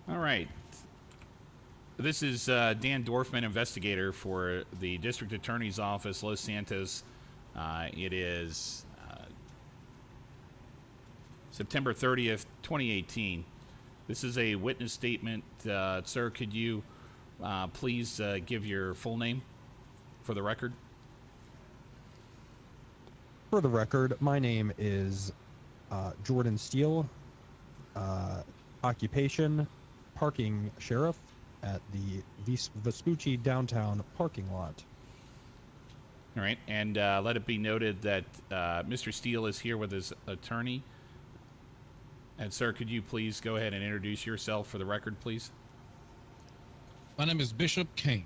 All right. This is Dan Dorfman, investigator for the District Attorney's Office, Los Santos. It is September 30th, 2018. This is a witness statement. Sir, could you please give your full name for the record? For the record, my name is Jordan Steele, occupation, parking sheriff at the Vespucci downtown parking lot. All right, and let it be noted that Mr. Steele is here with his attorney. And sir, could you please go ahead and introduce yourself for the record, please? My name is Bishop Kane.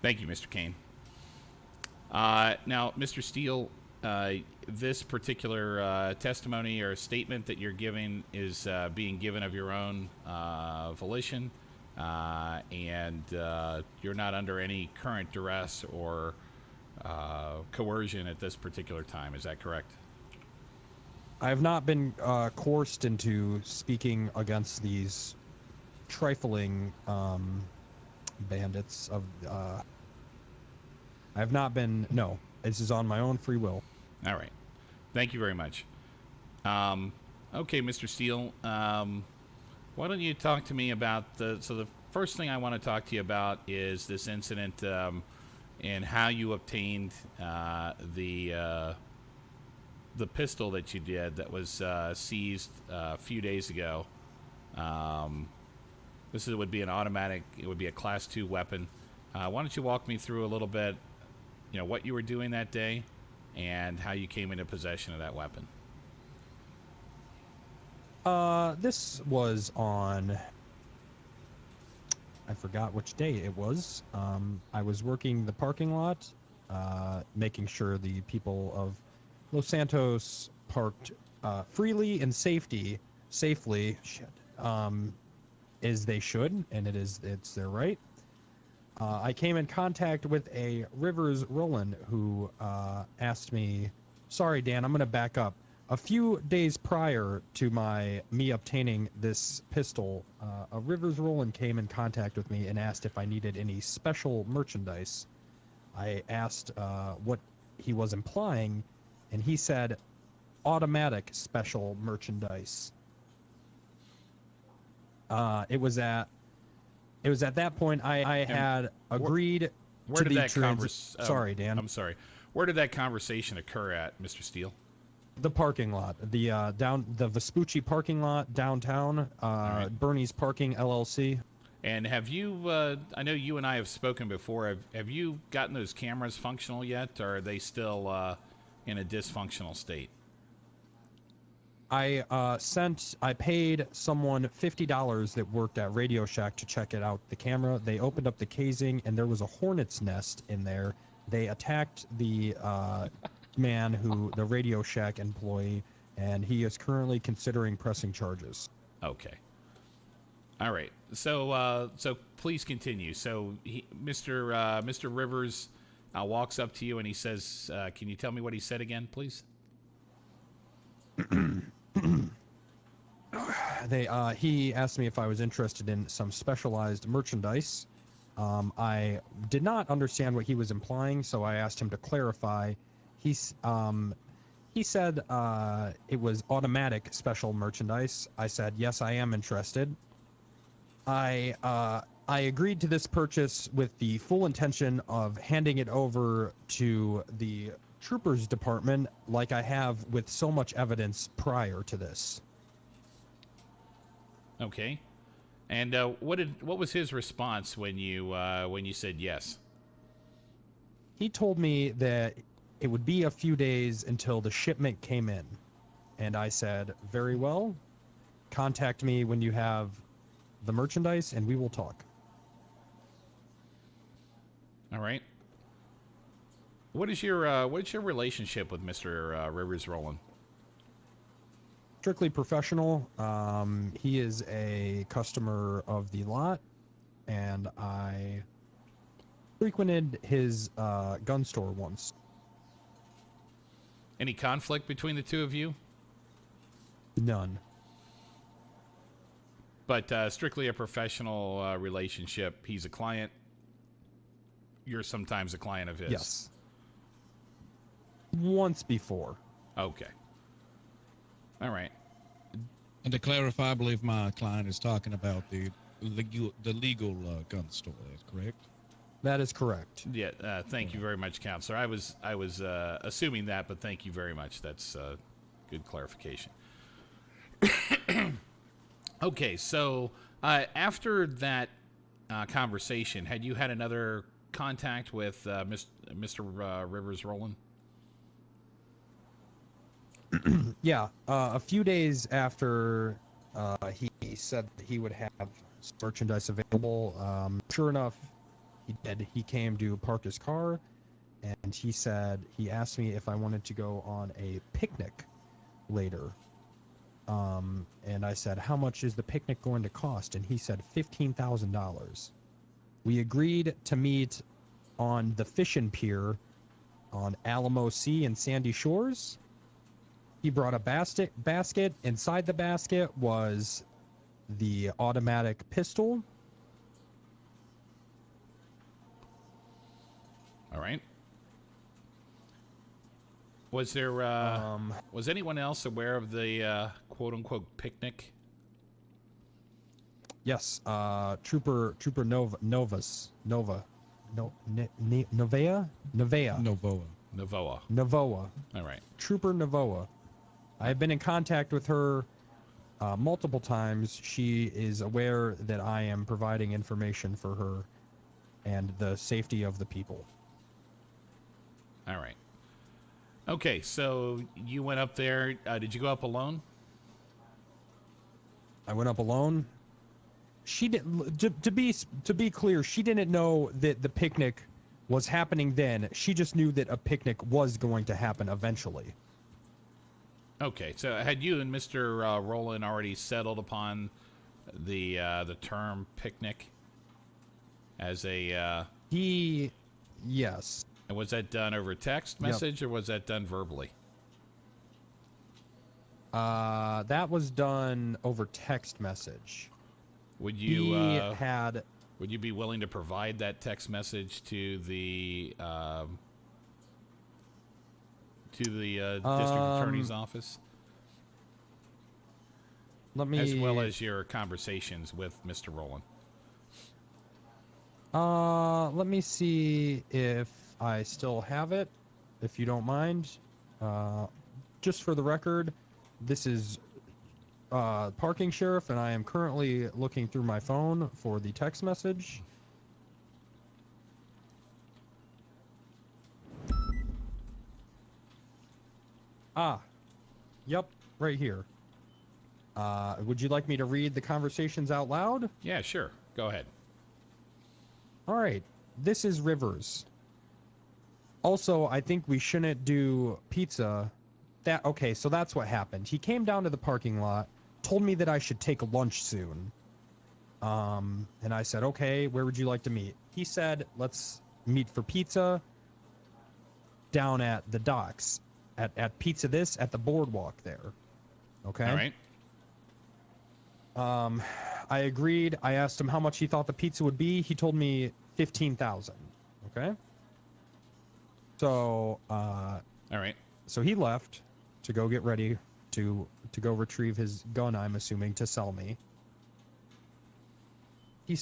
Thank you, Mr. Kane. Now, Mr. Steele, this particular testimony or statement that you're giving is being given of your own volition, and you're not under any current duress or coercion at this particular time. Is that correct? I have not been coerced into speaking against these trifling bandits of... I have not been... No, this is on my own free will. All right. Thank you very much. Okay, Mr. Steele, why don't you talk to me about the first thing I want to talk to you about is this incident and how you obtained the pistol that you did that was seized a few days ago. This would be an automatic, it would be a Class 2 weapon. Why don't you walk me through a little bit, what you were doing that day and how you came into possession of that weapon. This was on... I forgot which day it was. I was working the parking lot, making sure the people of Los Santos parked freely and safely, as they should, and it's their right. I came in contact with a Rivers Roland who asked me, sorry Dan, I'm going to back up. A few days prior to me obtaining this pistol, a Rivers Roland came in contact with me and asked if I needed any special merchandise. I asked what he was implying, and he said automatic special merchandise. It was at that point I had agreed where to did the that Sorry, Dan. I'm sorry. Where did that conversation occur at, Mr. Steele? The parking lot, the Vespucci parking lot downtown, right. Bernie's Parking LLC. And have you? I know you and I have spoken before. Have you gotten those cameras functional yet, or are they still in a dysfunctional state? I paid someone $50 that worked at Radio Shack to check it out, the camera. They opened up the casing, and there was a hornet's nest in there. They attacked the man the Radio Shack employee, and he is currently considering pressing charges. Okay. All right. So please continue. So Mr. Rivers walks up to you and he says, "Can you tell me what he said again, please?" He asked me if I was interested in some specialized merchandise. I did not understand what he was implying, so I asked him to clarify. He said it was automatic special merchandise. I said, yes, I am interested. I agreed to this purchase with the full intention of handing it over to the Troopers Department like I have with so much evidence prior to this. Okay. And what was his response when you said yes? He told me that it would be a few days until the shipment came in. And I said, very well. Contact me when you have the merchandise and we will talk. All right. What is your relationship with Mr. Rivers Roland? Strictly professional. He is a customer of the lot, and I frequented his gun store once. Any conflict between the two of you? None. But strictly a professional relationship. He's a client. You're sometimes a client of his. Yes. Once before. Okay. All right. And to clarify, I believe my client is talking about the legal gun store. That's correct. That is correct. Yeah. Thank you very much, counselor. I was assuming that, but thank you very much. That's good clarification. Okay. So after that conversation, had you had another contact with Mr. Rivers Rowland? Yeah, a few days after he said that he would have merchandise available, sure enough, he did. He came to park his car, and he asked me if I wanted to go on a picnic later. And I said, how much is the picnic going to cost? And he said $15,000. We agreed to meet on the fishing pier on Alamo Sea and Sandy Shores. He brought a basket. Inside the basket was the automatic pistol. All right. Was there was anyone else aware of the quote unquote picnic? Yes, Trooper Nova. Novoa. Novoa. All right. Trooper Novoa. I have been in contact with her multiple times. She is aware that I am providing information for her and the safety of the people. All right. Okay, so you went up there. Did you go up alone? I went up alone. She didn't. To be clear, she didn't know that the picnic was happening then. She just knew that a picnic was going to happen eventually. Okay, so had you and Mr. Rowland already settled upon the term picnic as a? Yes. And was that done over text message, or was that done verbally? That was done over text message. Would you Would you be willing to provide that text message to the district attorney's office? As well as your conversations with Mr. Rowland. Let me see if I still have it, if you don't mind. Just for the record, this is parking sheriff, and I am currently looking through my phone for the text message. Yep, right here. Would you like me to read the conversations out loud? Yeah, sure. Go ahead. All right. This is Rivers. Also, I think we shouldn't do pizza. Okay, so that's what happened. He came down to the parking lot, told me that I should take lunch soon. And I said, okay, where would you like to meet? He said, let's meet for pizza down at the docks. At Pizza This, at the boardwalk there. Okay? All right. I agreed. I asked him how much he thought the pizza would be. He told me $15,000. Okay? So, all right. So he left to go get ready to go retrieve his gun, I'm assuming, to sell me. I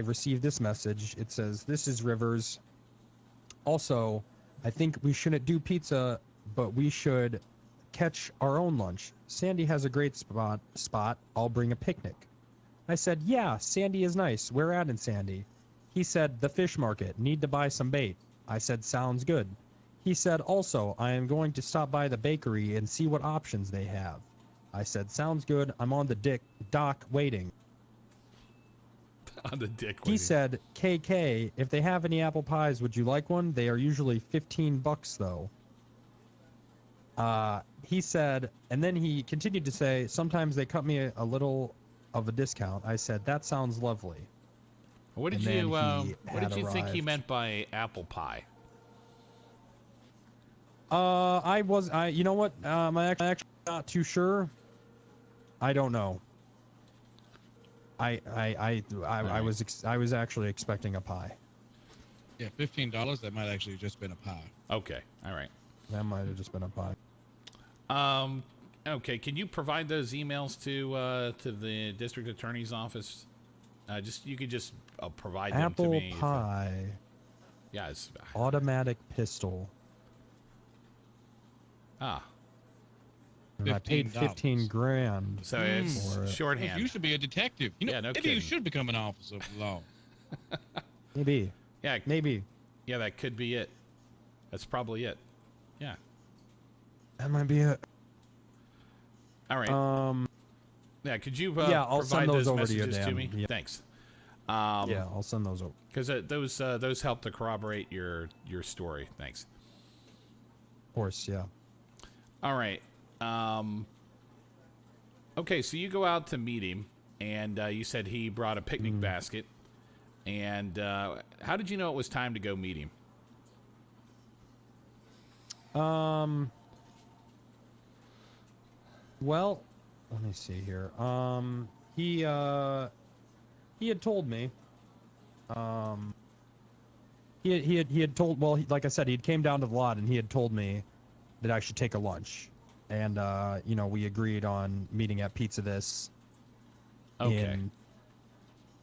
received this message. It says, "This is Rivers. Also, I think we shouldn't do pizza, but we should catch our own lunch. Sandy has a great spot. I'll bring a picnic." I said, "Yeah, Sandy is nice. Where at in Sandy?" He said, "The fish market. Need to buy some bait." I said, "Sounds good." He said, "Also, I am going to stop by the bakery and see what options they have." I said, "Sounds good. I'm on the dock waiting." On the dick. He said, "KK, if they have any apple pies, would you like one? They are usually $15 though." He said, and then he continued to say, "Sometimes they cut me a little of a discount." I said, "That sounds lovely." What did you think he meant by apple pie? You know what? I'm actually not too sure. I don't know. I was actually expecting a pie. Yeah, $15. That might actually have just been a pie. Okay. All right. That might have just been a pie. Okay. Can you provide those emails to the district attorney's office? You could just provide them to Apple me. pie. Yeah. It's, Automatic pistol. $15. I paid 15 grand. so it's For it. shorthand. You should be a detective. You know, Yeah, no maybe kidding. you should become an officer of the law. Maybe. Yeah. Maybe. Yeah, that could be it. That's probably it. Yeah. That might be it. All right. Yeah, could you yeah, I'll provide send those over to messages you, to Dan. me? Yeah. Thanks. Yeah, I'll send those over. Because those help to corroborate your story. Thanks. Of course, yeah. All right. Okay, so you go out to meet him, and you said he brought a picnic basket. And how did you know it was time to go meet him? Well, let me see here. He had told me. He had told. Well, like I said, he came down to the lot and he had told me that I should take a lunch, and we agreed on meeting at Pizza This. Okay. In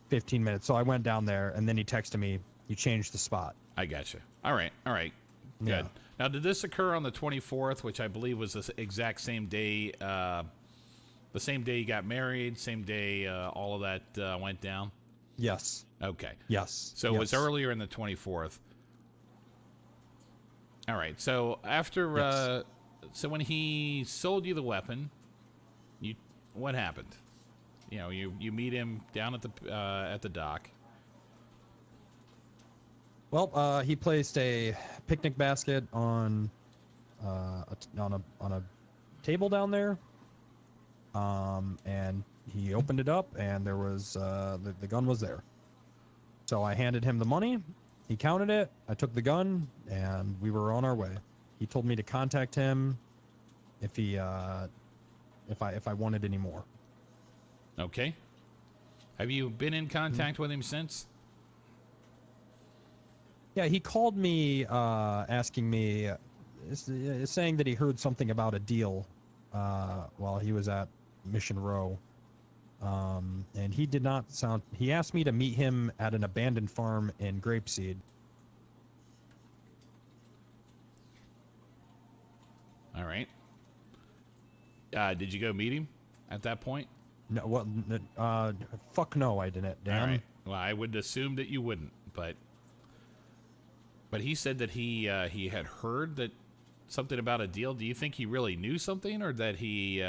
15 minutes. So I went down there, and then he texted me. You changed the spot. I gotcha. All right. Good. Yeah. Now, did this occur on the 24th, which I believe was the exact same day, the same day you got married, same day all of that went down? Yes. Okay. Yes. So it was earlier in the 24th. All right. So after, so when he sold you the weapon, what happened? You meet him down at the dock. Well, he placed a picnic basket on a table down there, and he opened it up, and there was the gun was there. So I handed him the money. He counted it. I took the gun, and we were on our way. He told me to contact him if I wanted any more. Okay. Have you been in contact with him since? Yeah, he called me asking me, saying that he heard something about a deal while he was at Mission Row. And he did not sound... He asked me to meet him at an abandoned farm in Grapeseed. All right. Did you go meet him at that point? No, well, fuck no, I didn't, Dan. All right. Well, I would assume that you wouldn't, but he said that he had heard that something about a deal. Do you think he really knew something, or that he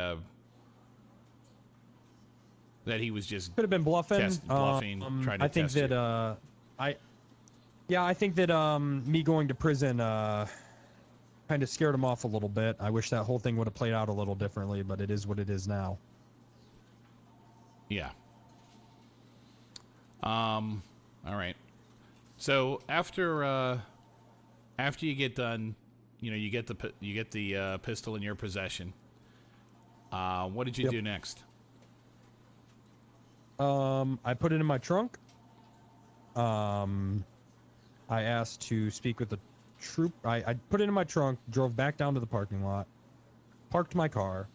was just could have been bluffing? Trying to I think test that you? I think that me going to prison kind of scared him off a little bit. I wish that whole thing would have played out a little differently, but it is what it is now. Yeah. All right. So after you get done, you get the pistol in your possession. What did you do next? I put it in my trunk. I asked to speak with the troop. I put it in my trunk, drove back down to the parking lot, parked my car.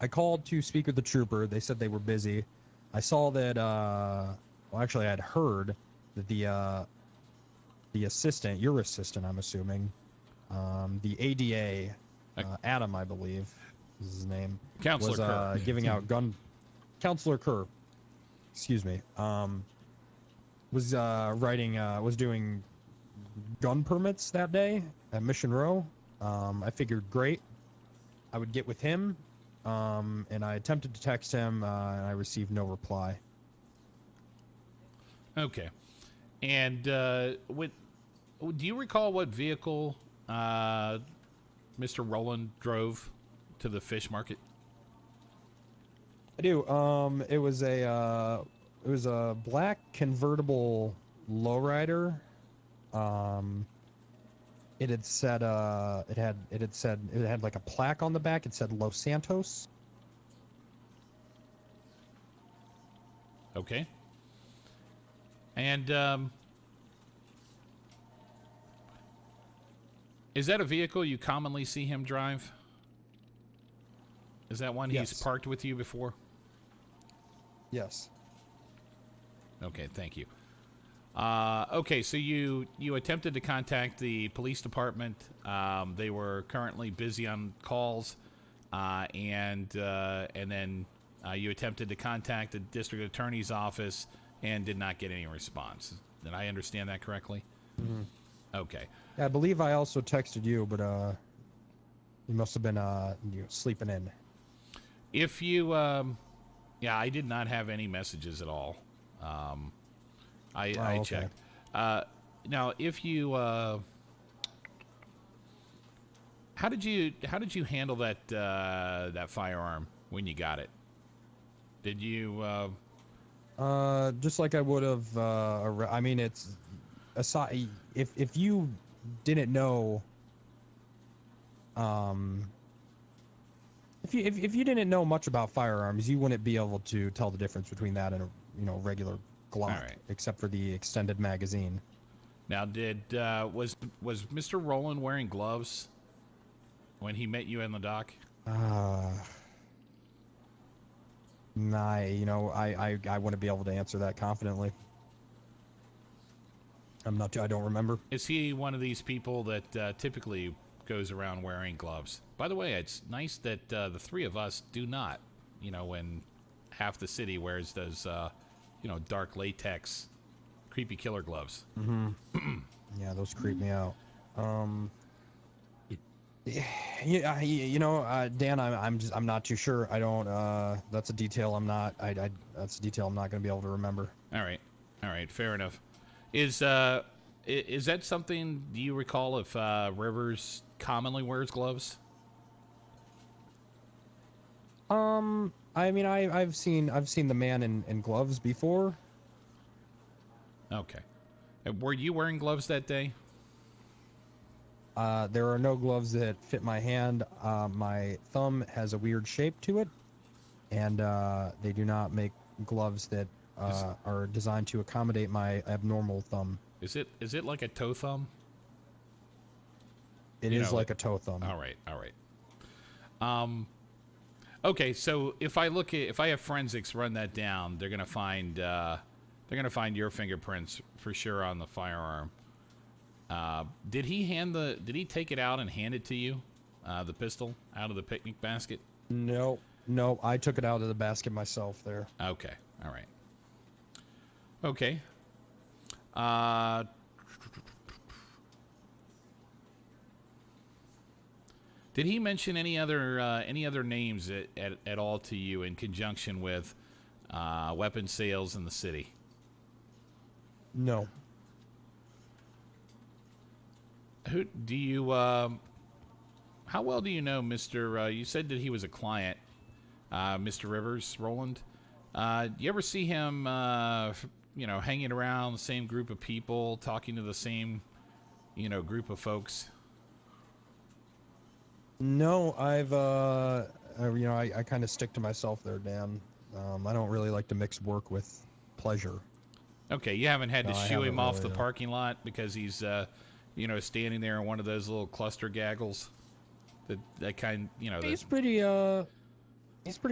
I called to speak with the trooper. They said they were busy. I saw that, well, actually, I had heard that the assistant, your assistant, I'm assuming, the ADA, Adam, I believe, is his name, Counselor was Kerr. giving out Counselor Kerr, excuse me, was was doing gun permits that day at Mission Row. I figured, great, I would get with him. And I attempted to text him, and I received no reply. Okay. And do you recall what vehicle Mr. Rowland drove to the fish market? I do. It was a black convertible lowrider. It had said it had like a plaque on the back. It said Los Santos. Okay. And is that a vehicle you commonly see him drive? Is that one he's Yes. parked with you before? Yes. Okay, thank you. Okay, so you attempted to contact the police department. They were currently busy on calls, and then you attempted to contact the district attorney's office and did not get any response. Did I understand that correctly? Mm-hmm. Okay. Yeah, I believe I also texted you, but you must have been sleeping in. If you, yeah, I did not have any messages at all. I okay. checked. Now, if you, how did you handle that that firearm when you got it? Did you? Just like I would have. I mean, it's aside. If you didn't know, if you didn't know much about firearms, you wouldn't be able to tell the difference between that and a regular Glock, All right. except for the extended magazine. Now, was Mr. Rowland wearing gloves when he met you in the dock? I wouldn't be able to answer that confidently. I don't remember. Is he one of these people that typically goes around wearing gloves? By the way, it's nice that the three of us do not. When half the city wears those, dark latex, creepy killer gloves. Mm-hmm. Yeah, those creep me out. Dan, I'm not too sure. I don't. That's a detail I'm not. That's a detail I'm not going to be able to remember. All right, fair enough. Is that something? Do you recall if Rivers commonly wears gloves? I mean, I've seen the man in gloves before. Okay. Were you wearing gloves that day? There are no gloves that fit my hand. My thumb has a weird shape to it, and they do not make gloves that are designed to accommodate my abnormal thumb. Is it like a toe thumb? It is like a toe thumb. All right. Okay, so if I have forensics run that down, they're gonna find your fingerprints for sure on the firearm. Did he take it out and hand it to you, the pistol out of the picnic basket? No, I took it out of the basket myself there. Okay, all right. Okay. Did he mention any other names at all to you in conjunction with weapon sales in the city? No. Who do you? How well do you know Mr. You said that he was a client, Mr. Rivers, Rowland. You ever see him, hanging around the same group of people, talking to the same, group of folks? No, I kind of stick to myself there, Dan. I don't really like to mix work with pleasure. Okay, you haven't had to shoo him off the really, parking lot because he's, standing there in one of those little cluster gaggles. That kind, He's pretty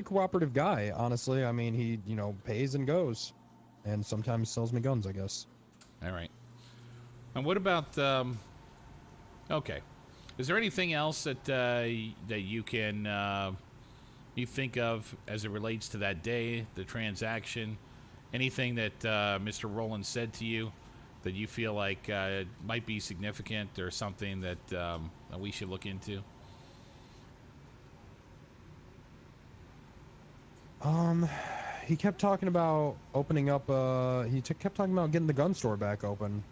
cooperative guy, honestly. I mean, he, pays and goes, and sometimes sells me guns, I guess. All right. And what about? Okay. Is there anything else that you can you think of as it relates to that day, the transaction, anything that Mr. Rowland said to you that you feel like might be significant or something that we should look into? He kept talking about opening up. Kept talking about getting the gun store back open.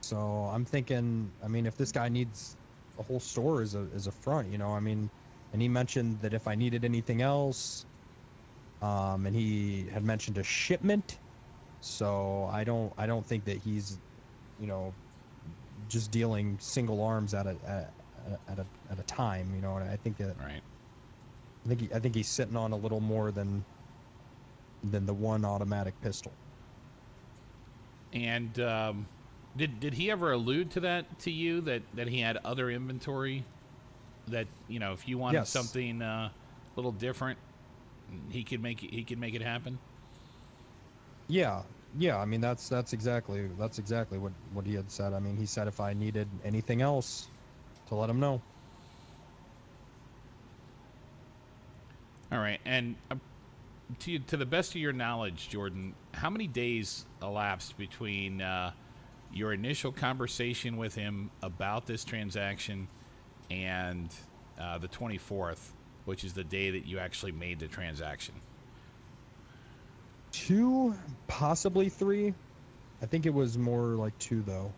So I'm thinking, I mean, if this guy needs a whole store as a front, I mean, and he mentioned that if I needed anything else, and he had mentioned a shipment, so I don't think that he's, just dealing single arms at a time, and I think that Right. I think he's sitting on a little more than the one automatic pistol. And did he ever allude to that to you, that he had other inventory, that, you know, if you wanted Yes. something a little different, he could make it happen? Yeah, I mean that's exactly what he had said. I mean, he said if I needed anything else, to let him know. All right, and to the best of your knowledge, Jordan, how many days elapsed between your initial conversation with him about this transaction and the 24th, which is the day that you actually made the transaction? 2, possibly 3. I think it was more like 2 though.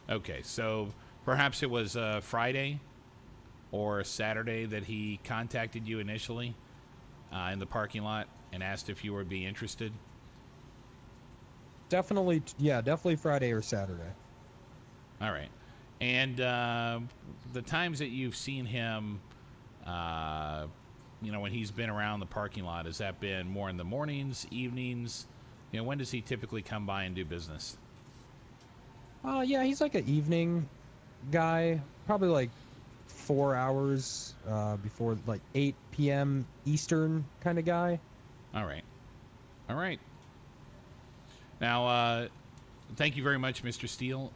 Okay, so perhaps it was Friday or Saturday that he contacted you initially in the parking lot and asked if you would be interested. Definitely, yeah, definitely Friday or Saturday. All right. And the times that you've seen him, you know, when he's been around the parking lot, has that been more in the mornings, evenings? You know, when does he typically come by and do business? Yeah, he's like an evening guy, probably like 4 hours before, like 8 p.m. Eastern kind of guy. All right. All right. Now, thank you very much, Mr. Steele.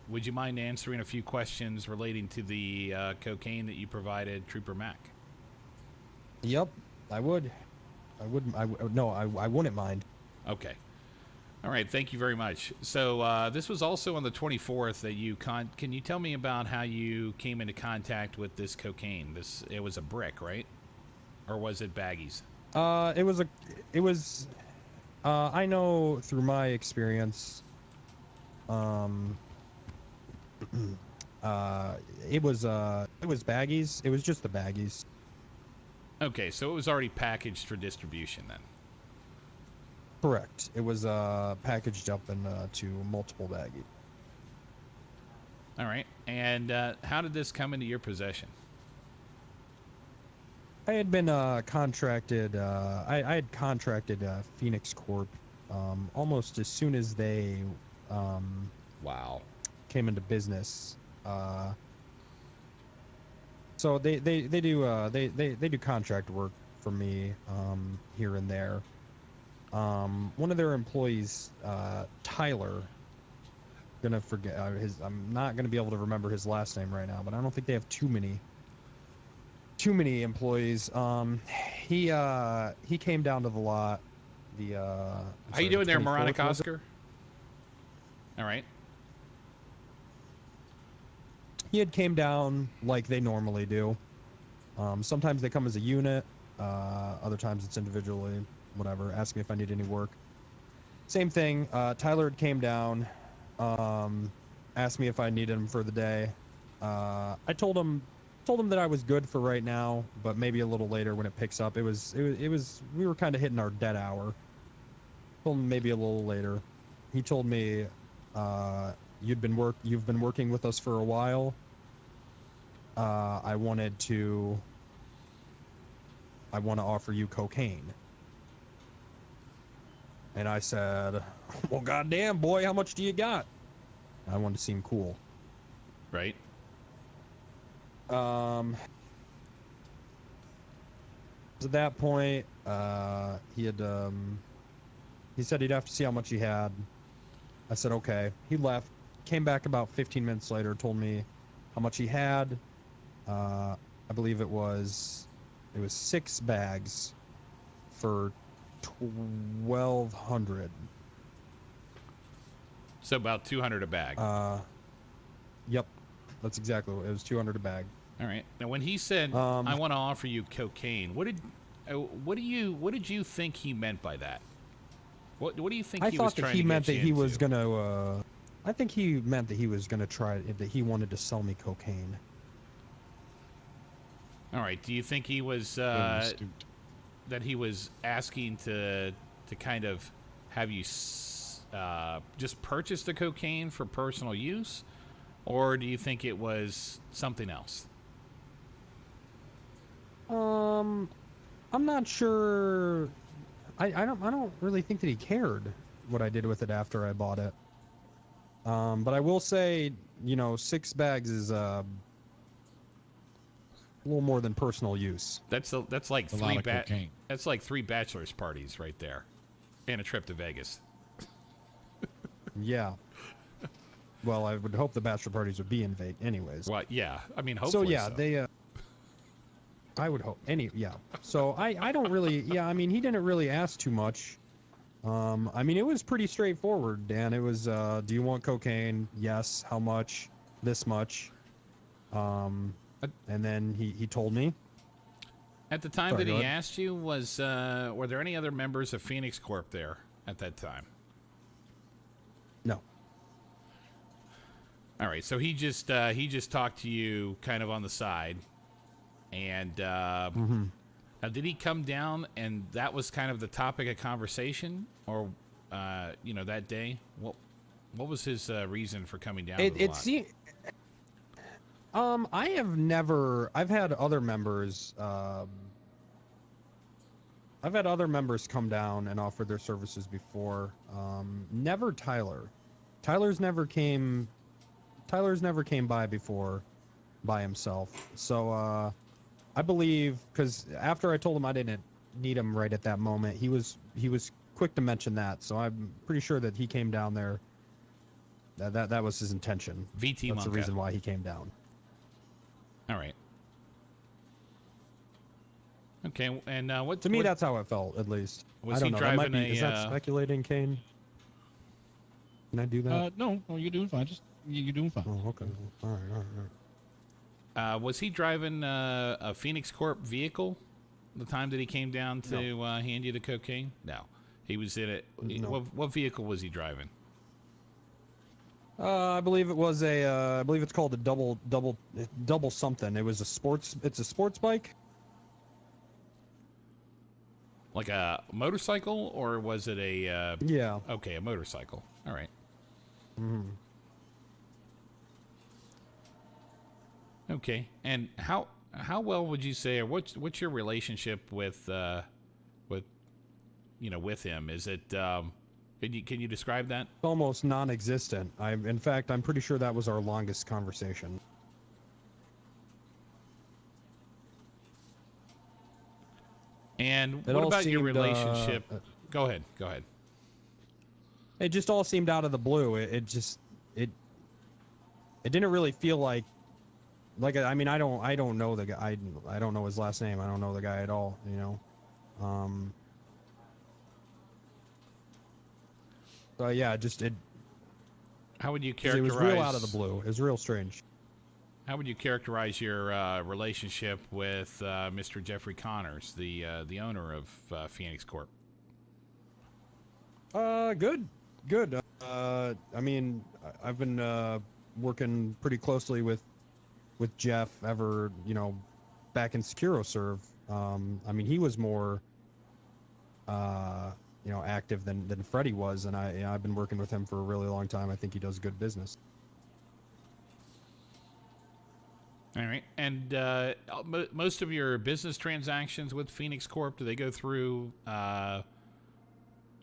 Would you mind answering a few questions relating to the cocaine that you provided Trooper Mack? Yep, I would. I wouldn't mind. Okay. All right. Thank you very much. So this was also on the 24th that you can you tell me about how you came into contact with this cocaine? It was a brick, right? Or was it baggies? It was I know through my experience, it was baggies. It was just the baggies. Okay, so it was already packaged for distribution then. Correct. It was packaged up into multiple baggies. All right. And how did this come into your possession? I had been contracted. I had contracted Phoenix Corp almost as soon as they Wow. came into business. So they do contract work for me here and there. One of their employees, Tyler, gonna forget I'm not gonna be able to remember his last name right now, but I don't think they have too many employees. He came down to the lot. How you doing there, Moronic Oscar? All right. He had came down like they normally do. Sometimes they come as a unit. Other times it's individually. Whatever. Ask me if I need any work. Same thing. Tyler had came down. Asked me if I needed him for the day. I told him that I was good for right now, but maybe a little later when it picks up. It was we were kind of hitting our dead hour. Told him maybe a little later. He told me, you've been working with us for a while. I want to offer you cocaine. And I said, well, goddamn, boy, how much do you got? I wanted to seem cool. Right. At that point, he said he'd have to see how much he had. I said, okay. He left, came back about 15 minutes later, told me how much he had. I believe it was 6 bags for $1,200. So about $200 a bag. Yep, that's exactly what it was. $200 a bag. All right. Now, when he said, "I want to offer you cocaine," what did you think he meant by that? What do you think he was trying to get you into? I thought that he meant that he was gonna. I think he meant that he was gonna try that he wanted to sell me cocaine. All right. Do you think he was that he was asking to kind of have you just purchase the cocaine for personal use, or do you think it was something else? I'm not sure. I don't really think that he cared what I did with it after I bought it. But I will say, 6 bags is a little more than personal use. That's like A lot of three cocaine. that's like 3 bachelor's parties right there, and a trip to Vegas. Yeah. Well, I would hope the bachelor parties would be in Vegas anyways. Well, yeah. I mean, So hopefully. yeah, they. I would hope yeah. So I don't really I mean he didn't really ask too much. I mean it was pretty straightforward, Dan. It was do you want cocaine? Yes. How much? This much. And then he told me. At the time Sorry, that go he ahead. asked you, were there any other members of Phoenix Corp there at that time? No. All right, so he just talked to you kind of on the side, and now did he come down and that was kind of the topic of conversation, or that day? What was his reason for coming down? To the lot? I have never. I've had other members. I've had other members come down and offer their services before. Never Tyler. Tyler's never came by before by himself. So I believe, because after I told him I didn't need him right at that moment, he was quick to mention that. So I'm pretty sure that he came down there. That was his intention. VT That's the Monka. reason why he came down. All right. Okay, and what To me, what- that's how it felt, at least. Was I don't he know. That might driving be, is that a, speculating, Kane? Can I do that? No, you're doing fine. You're doing fine. Oh, okay. All right. was he driving a Phoenix Corp vehicle the time that he came down to hand you the cocaine? No, he was in it. No. What vehicle was he driving? I believe it was I believe it's called a double something. It's a sports bike. Like a motorcycle, or was it a? Yeah. Okay, a motorcycle. All right. Mm-hmm. Okay, and how well would you say, or what's your relationship with him? Is it can you describe that? Almost non-existent. In fact, I'm pretty sure that was our longest conversation. And It what all about your seemed, relationship? Go ahead. It just all seemed out of the blue. It didn't really feel like I mean I don't know the guy. I don't know his last name. I don't know the guy at all. So yeah, it How would you 'cause characterize? it was real out of the blue. It was real strange. How would you characterize your relationship with Mr. Jeffrey Connors, the owner of Phoenix Corp? Good. I mean, I've been working pretty closely with Jeff ever, back in SecuroServe. I mean, he was more, active than Freddie was, and I've been working with him for a really long time. I think he does good business. All right, and most of your business transactions with Phoenix Corp, do they go through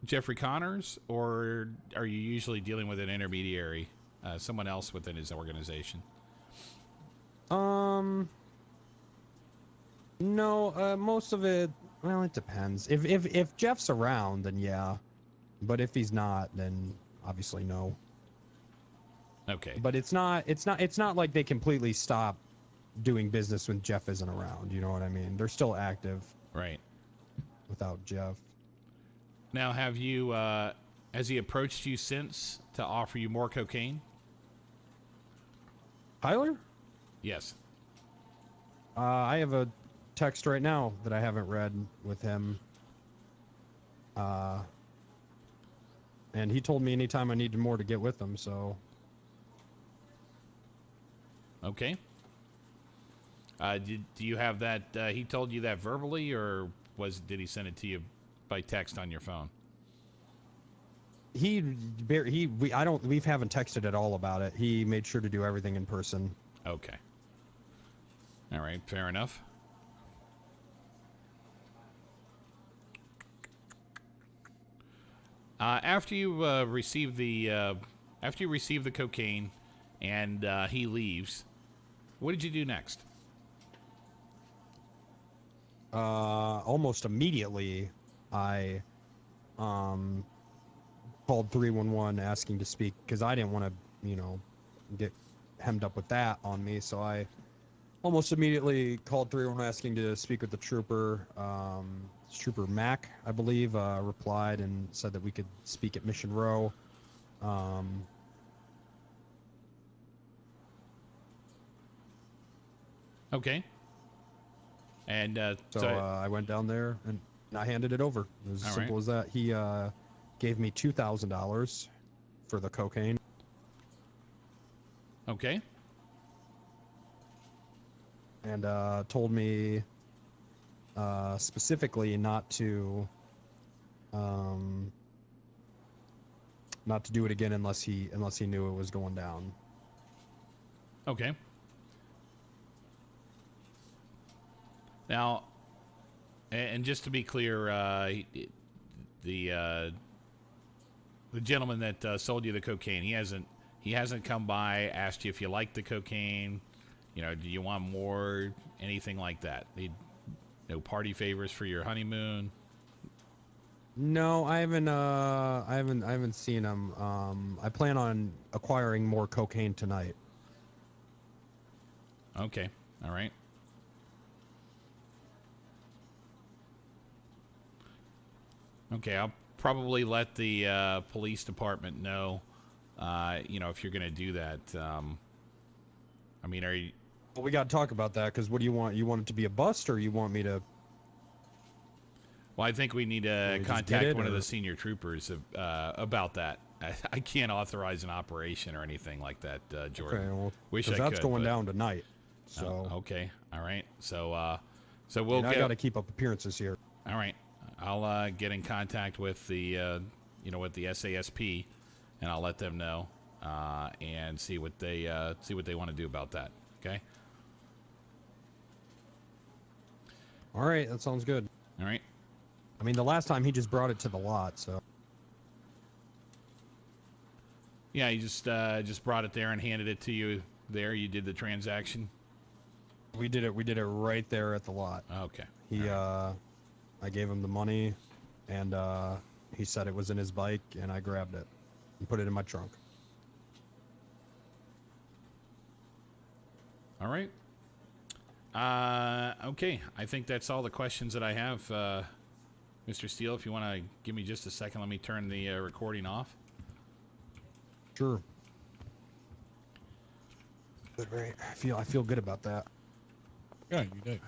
Jeffrey Connors, or are you usually dealing with an intermediary, someone else within his organization? No, most of it. Well, it depends. If Jeff's around, then yeah, but if he's not, then obviously no. Okay. But it's not like they completely stop doing business when Jeff isn't around. You know what I mean? They're still active Right. without Jeff. Now, has he approached you since to offer you more cocaine? Tyler? Yes. I have a text right now that I haven't read with him. And he told me anytime I needed more to get with him, so. Okay. Do you have that? He told you that verbally, or did he send it to you by text on your phone? We haven't texted at all about it. He made sure to do everything in person. Okay. All right, fair enough. After you receive the cocaine, and he leaves, what did you do next? Almost immediately, I called 311 asking to speak because I didn't want to, get hemmed up with that on me. So I almost immediately called 311 asking to speak with the trooper. Trooper Mac, I believe, replied and said that we could speak at Mission Row. Okay. And So I went down there and I handed it over. It was as simple as that. He gave me $2,000 for the cocaine. Okay. And told me specifically not to do it again unless he knew it was going down. Okay. Now, and just to be clear, the gentleman that sold you the cocaine, he hasn't come by, asked you if you liked the cocaine, do you want more, anything like that? No party favors for your honeymoon? No, I haven't seen him. I plan on acquiring more cocaine tonight. Okay. All right. Okay, I'll probably let the police department know, if you're going to do that. I mean, are you... Well, we got to talk about that, because what do you want? You want it to be a bust, or you want me to... Well, I think we need to contact one of the senior troopers about that. I can't authorize an operation or anything like that, Jordan. Okay, well, Wish I could. That's going down tonight. So okay, all right. So we'll I got to keep up appearances here. All right, I'll get in contact with the with the SASP, and I'll let them know and see what they want to do about that. Okay. All right, that sounds good. All right. I mean, the last time he just brought it to the lot, so. Yeah, he just brought it there and handed it to you there. You did the transaction. We did it right there at the lot. Okay. I gave him the money, and he said it was in his bike, and I grabbed it and put it in my trunk. All right. Okay. I think that's all the questions that I have, Mr. Steele. If you want to give me just a second, let me turn the recording off. Sure. Good, right. I feel good about that. Yeah, you did.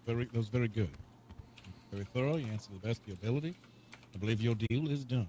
That was very good. Very thorough. You answered the best of your ability. I believe your deal is done.